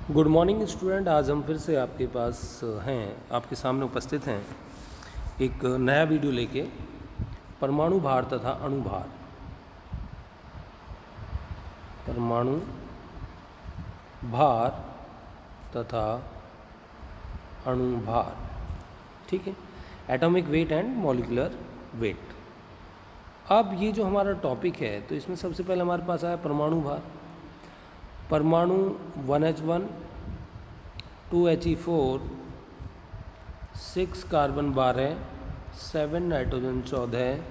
Good morning student. आज हम फिर से आपके पास आपके सामने उपस्थित हैं एक नया वीडियो लेके परमाणु भार तथा अणुभार। परमाणु भार तथा अणुभार, ठीक है, atomic weight and molecular weight. अब ये जो हमारा टॉपिक है तो इसमें सबसे पहले हमारे पास आया परमाणु भार। परमाणु 1H1 2He4 6 carbon 12 7 nitrogen 14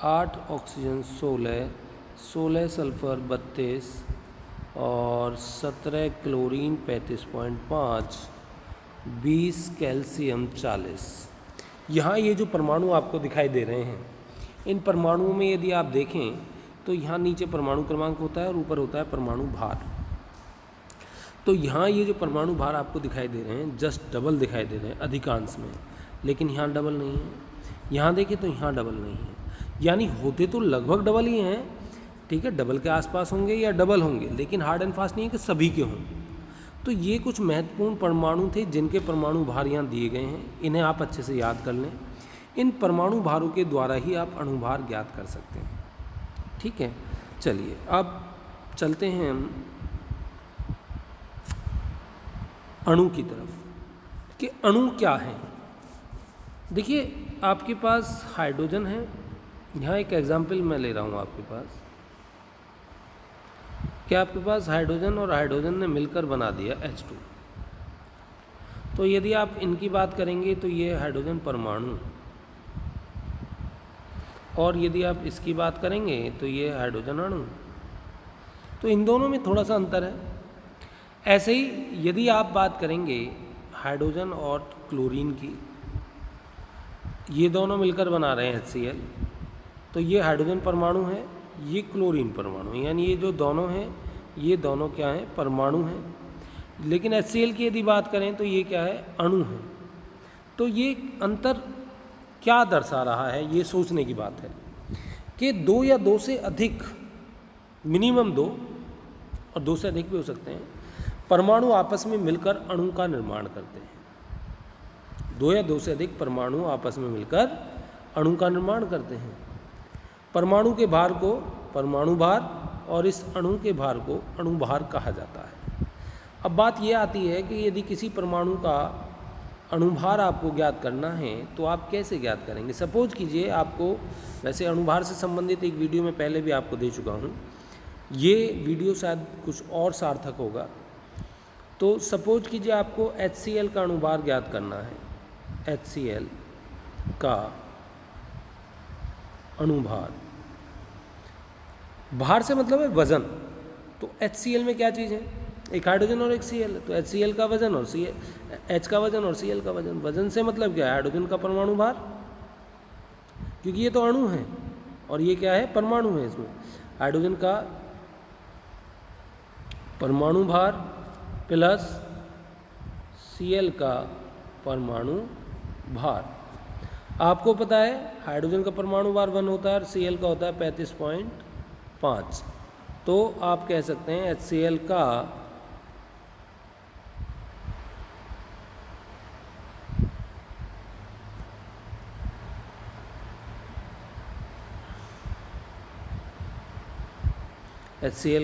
8 oxygen 16 sulphur 32 और 17 क्लोरीन 35.5 20 कैल्शियम 40। यहाँ ये जो परमाणु आपको दिखाई दे रहे हैं, इन परमाणुओं में यदि आप देखें तो यहाँ नीचे परमाणु क्रमांक होता है और ऊपर होता है परमाणु भार। तो यहाँ ये जो परमाणु भार आपको दिखाई दे रहे हैं जस्ट डबल दिखाई दे रहे हैं अधिकांश में, लेकिन यहाँ डबल नहीं है। यहाँ देखें तो यहाँ डबल नहीं है, यानी होते तो लगभग डबल ही हैं, ठीक है, डबल के आसपास होंगे या डबल होंगे, लेकिन हार्ड एंड फास्ट नहीं है कि सभी के हों। तो ये कुछ महत्वपूर्ण परमाणु थे जिनके परमाणु भार यहाँ दिए गए हैं, इन्हें आप अच्छे से याद कर लें। इन परमाणु भारों के द्वारा ही आप अणुभार ज्ञात कर सकते हैं, ठीक है। चलिए अब चलते हैं हम अणु की तरफ कि अणु क्या है। देखिए आपके पास हाइड्रोजन है, यहाँ एक एग्जाम्पल मैं ले रहा हूँ आपके पास कि आपके पास हाइड्रोजन और हाइड्रोजन ने मिलकर बना दिया H2। तो यदि आप इनकी बात करेंगे तो ये हाइड्रोजन परमाणु, और यदि आप इसकी बात करेंगे तो ये हाइड्रोजन अणु। तो इन दोनों में थोड़ा सा अंतर है। ऐसे ही यदि आप बात करेंगे हाइड्रोजन और क्लोरीन की, ये दोनों मिलकर बना रहे हैं HCl, तो ये हाइड्रोजन परमाणु है, ये क्लोरीन परमाणु, यानी ये जो दोनों हैं ये दोनों क्या हैं, परमाणु हैं। लेकिन HCl की यदि बात करें तो ये क्या है, अणु है। तो ये अंतर क्या दर्शा रहा है, ये सोचने की बात है कि दो या दो से अधिक, मिनिमम दो और दो से अधिक भी हो सकते हैं, परमाणु आपस में मिलकर अणु का निर्माण करते हैं। दो या दो से अधिक परमाणु आपस में मिलकर अणु का निर्माण करते हैं। परमाणु के भार को परमाणु भार और इस अणु के भार को अणुभार कहा जाता है। अब बात यह आती है कि यदि किसी परमाणु का अणुभार आपको ज्ञात करना है तो आप कैसे ज्ञात करेंगे। सपोज कीजिए आपको, वैसे अणुभार से संबंधित एक वीडियो में पहले भी आपको दे चुका हूँ, ये वीडियो शायद कुछ और सार्थक होगा। तो सपोज कीजिए आपको HCl का अणुभार ज्ञात करना है। HCl का अणुभार, भार से मतलब है वजन। तो HCl में क्या चीज़ है, एक हाइड्रोजन और एक Cl, तो HCl का वजन और H का वजन और Cl का वजन। वजन से मतलब क्या है, हाइड्रोजन का परमाणु भार, क्योंकि ये तो अणु है और ये क्या है, परमाणु है। इसमें हाइड्रोजन का परमाणु भार प्लस Cl का परमाणु भार। आपको पता है हाइड्रोजन का परमाणु भार 1 होता है और Cl का होता है 35.5। तो आप कह सकते हैं HCl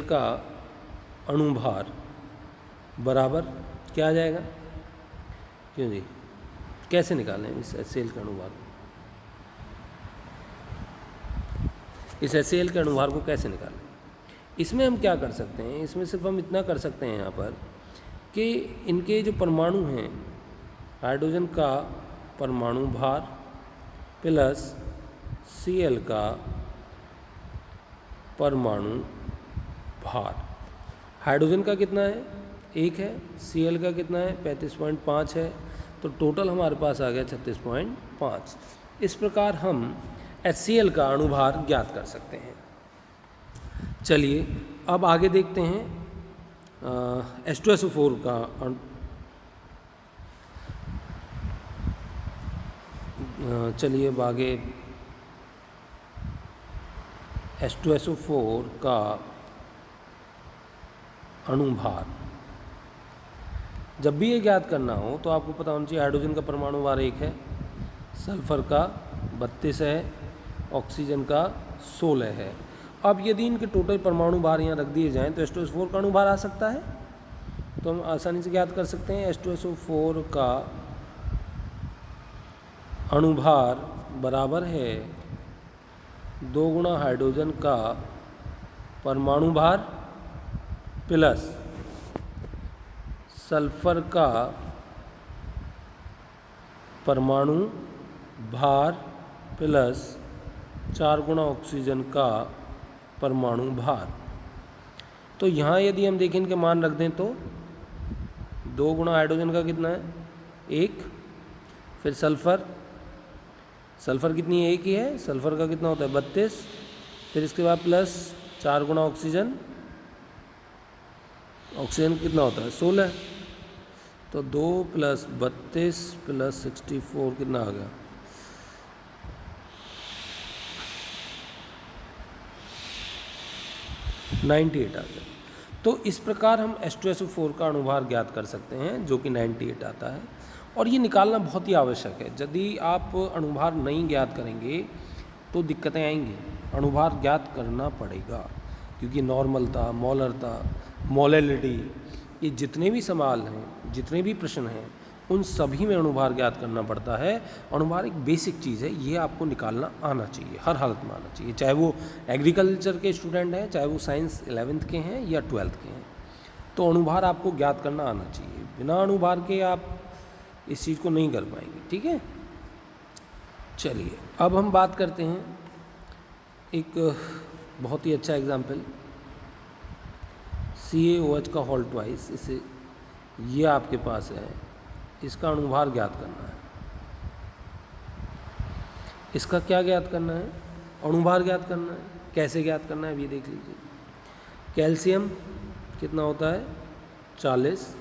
का अणुभार बराबर क्या आ जाएगा, क्यों जी, कैसे निकालें इस HCl का अणुभार, इस HCl के अणुभार को कैसे निकालें। इसमें हम क्या कर सकते हैं, इसमें सिर्फ हम इतना कर सकते हैं यहाँ पर कि इनके जो परमाणु हैं, हाइड्रोजन का परमाणु भार प्लस Cl का परमाणु भार। हाइड्रोजन का कितना है, 1 है, Cl का कितना है, 35.5 है, तो टोटल हमारे पास आ गया 36.5। इस प्रकार हम HCl का अणुभार ज्ञात कर सकते हैं। चलिए अब आगे देखते हैं H2SO4 का चलिए अब आगे H2SO4 का अणुभार जब भी ये ज्ञात करना हो तो आपको पता होना चाहिए हाइड्रोजन का परमाणु भार 1 है, सल्फर का 32 है, ऑक्सीजन का 16 है। अब यदि इनके टोटल परमाणु भार यहाँ रख दिए जाएँ तो H2SO4 का अणुभार आ सकता है। तो हम आसानी से ज्ञात कर सकते हैं H2SO4 का अणुभार बराबर है 2 गुणा हाइड्रोजन का परमाणु भार प्लस सल्फर का परमाणु भार प्लस 4 गुणा ऑक्सीजन का परमाणु भार। तो यहाँ यदि हम देखें इनके मान रख दें तो 2 गुणा हाइड्रोजन का कितना है 1, फिर सल्फर कितनी है 1 ही है, सल्फर का कितना होता है 32, फिर इसके बाद प्लस 4 गुणा ऑक्सीजन कितना होता है 16। तो 2 + 32 + 64 कितना आ गया 98 आ गया। तो इस प्रकार हम H2SO4 का अणुभार ज्ञात कर सकते हैं जो कि 98 आता है, और ये निकालना बहुत ही आवश्यक है। यदि आप अणुभार नहीं ज्ञात करेंगे तो दिक्कतें आएंगी। अणुभार ज्ञात करना पड़ेगा, क्योंकि नॉर्मलता, मोलरता, मोलैलिटी, ये जितने भी सवाल हैं, जितने भी प्रश्न हैं, उन सभी में अणुभार ज्ञात करना पड़ता है। अणुभार एक बेसिक चीज़ है, ये आपको निकालना आना चाहिए, हर हालत में आना चाहिए, चाहे वो एग्रीकल्चर के स्टूडेंट हैं, चाहे वो साइंस 11th के हैं या 12th के हैं। तो अणुभार आपको ज्ञात करना आना चाहिए। बिना अणुभार के आप इस चीज़ को नहीं कर पाएंगे। ठीक है, चलिए अब हम बात करते हैं एक बहुत ही अच्छा एग्जाम्पल, CaOH का होल ट्वाइस। इसे ये आपके पास है, इसका अणुभार ज्ञात करना है। इसका क्या ज्ञात करना है, अणुभार ज्ञात करना है। कैसे ज्ञात करना है अभी देख लीजिए। कैल्शियम कितना होता है 40,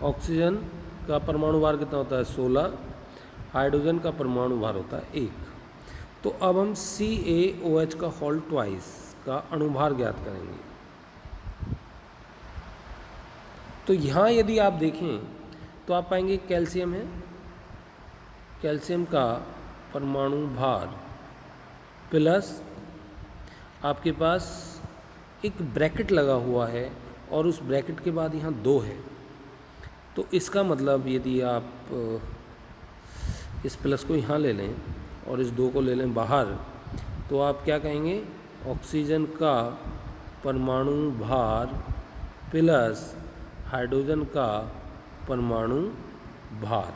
ऑक्सीजन का परमाणु भार कितना होता है 16, हाइड्रोजन का परमाणु भार होता है 1। तो अब हम CaOH का होल ट्वाइस का अणुभार ज्ञात करेंगे। तो यहाँ यदि आप देखें तो आप पाएंगे कैल्शियम है, कैल्शियम का परमाणु भार प्लस आपके पास एक ब्रैकेट लगा हुआ है और उस ब्रैकेट के बाद यहाँ 2 है। तो इसका मतलब यदि आप इस प्लस को यहाँ ले लें और इस 2 को ले लें बाहर, तो आप क्या कहेंगे, ऑक्सीजन का परमाणु भार प्लस हाइड्रोजन का परमाणु भार,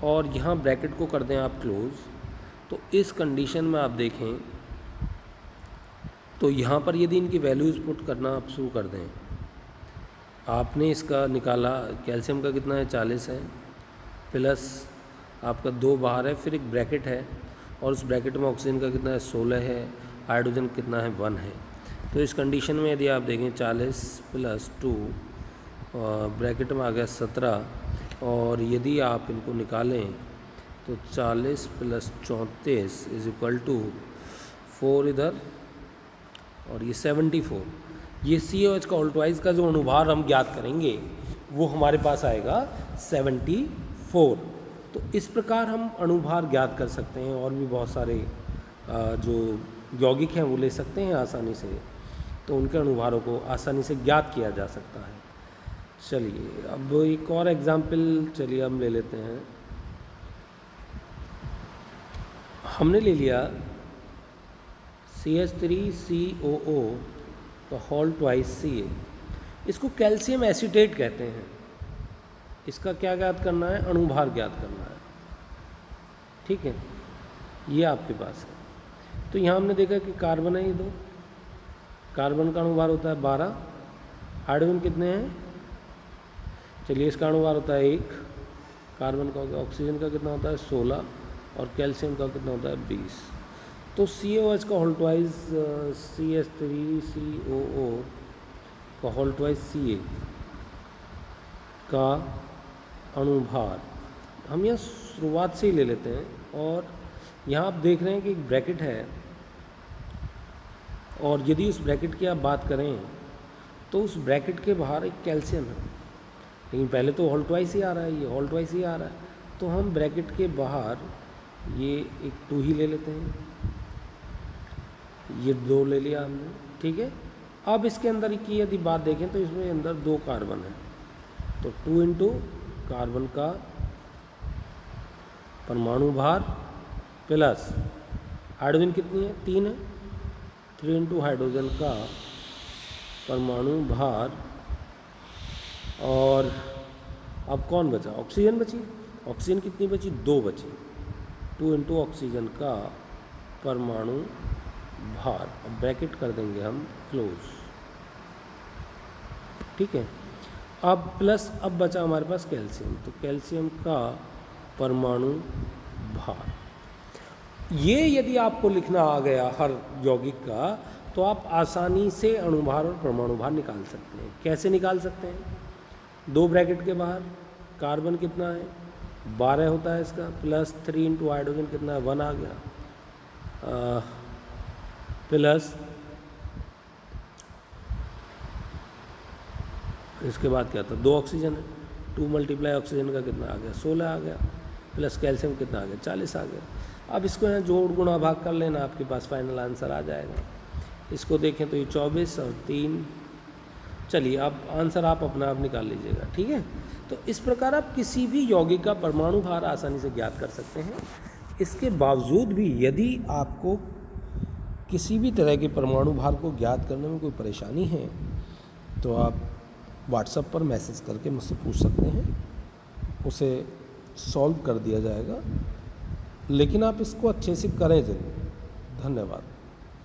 और यहाँ ब्रैकेट को कर दें आप क्लोज। तो इस कंडीशन में आप देखें तो यहाँ पर यदि इनकी वैल्यूज़ पुट करना आप शुरू कर दें, आपने इसका निकाला, कैल्शियम का कितना है 40 है, प्लस आपका 2 बाहर है, फिर एक ब्रैकेट है और उस ब्रैकेट में ऑक्सीजन का कितना है 16 है, हाइड्रोजन कितना है 1 है। तो इस कंडीशन में यदि आप देखें 40 + 2 ब्रैकेट में आ गया 17, और यदि आप इनको निकालें तो 40 + 34 = 4 इधर और ये 74। ये CaOH का होल ट्वाइस का जो अणुभार हम ज्ञात करेंगे वो हमारे पास आएगा 74। तो इस प्रकार हम अणुभार ज्ञात कर सकते हैं, और भी बहुत सारे जो यौगिक हैं वो ले सकते हैं आसानी से, तो उनके अणुभारों को आसानी से ज्ञात किया जा सकता है। चलिए अब एक और एग्जाम्पल चलिए हम ले लेते हैं। हमने ले लिया CH3COO का होल ट्वाइस Ca। इसको कैल्शियम एसीटेट कहते हैं। इसका क्या ज्ञात करना है, अणुभार ज्ञात करना है। ठीक है, ये आपके पास है। तो यहाँ हमने देखा कि कार्बन है, ये 2 कार्बन का अणुभार होता है 12, हाइड्रोजन कितने हैं, चलिए इसका अणुभार होता है 1, कार्बन का हो गया, ऑक्सीजन का कितना होता है 16, और कैल्शियम का कितना होता है 20। तो CaOH का होल ट्वाइस CH3COO का होल ट्वाइस Ca का अणुभार हम यहाँ शुरुआत से ही ले लेते हैं, और यहाँ आप देख रहे हैं कि एक ब्रैकेट है, और यदि उस ब्रैकेट की आप बात करें तो उस ब्रैकेट के बाहर एक कैल्शियम है। लेकिन पहले तो होल ट्वाइस ही आ रहा है, ये होल ट्वाइस ही आ रहा है, तो हम ब्रैकेट के बाहर ये एक 2 ही ले लेते हैं, ये 2 ले लिया हमने, ठीक है। अब इसके अंदर की यदि बात देखें तो इसमें अंदर 2 कार्बन है, तो 2 इंटू कार्बन का परमाणु भार प्लस हाइड्रोजन कितनी है, 3 है, 3 इंटू हाइड्रोजन का परमाणु भार। और अब कौन बचा, ऑक्सीजन बची, ऑक्सीजन कितनी बची, 2 बची, 2 इंटू ऑक्सीजन का परमाणु भार। अब ब्रैकेट कर देंगे हम क्लोज, ठीक है। अब प्लस अब बचा हमारे पास कैल्शियम, तो कैल्शियम का परमाणु भार। ये यदि आपको लिखना आ गया हर यौगिक का, तो आप आसानी से अणुभार और परमाणु भार निकाल सकते हैं। कैसे निकाल सकते हैं, 2 ब्रैकेट के बाहर कार्बन कितना है, 12 होता है इसका, प्लस 3 इंटू हाइड्रोजन कितना है, 1 आ गया, प्लस इसके बाद क्या था, 2 ऑक्सीजन है, 2 मल्टीप्लाई ऑक्सीजन का कितना आ गया, 16 आ गया, प्लस कैल्शियम कितना आ गया, 40 आ गया। अब इसको यहाँ जोड़ गुणा भाग कर लेना, आपके पास फाइनल आंसर आ जाएगा। इसको देखें तो ये 24 और 3, चलिए अब आंसर आप अपना आप निकाल लीजिएगा, ठीक है। तो इस प्रकार आप किसी भी यौगिक का परमाणु भार आसानी से ज्ञात कर सकते हैं। इसके बावजूद भी यदि आपको किसी भी तरह के परमाणु भार को ज्ञात करने में कोई परेशानी है, तो आप व्हाट्सएप पर मैसेज करके मुझसे पूछ सकते हैं, उसे सॉल्व कर दिया जाएगा, लेकिन आप इसको अच्छे से करें ज़रूर। धन्यवाद।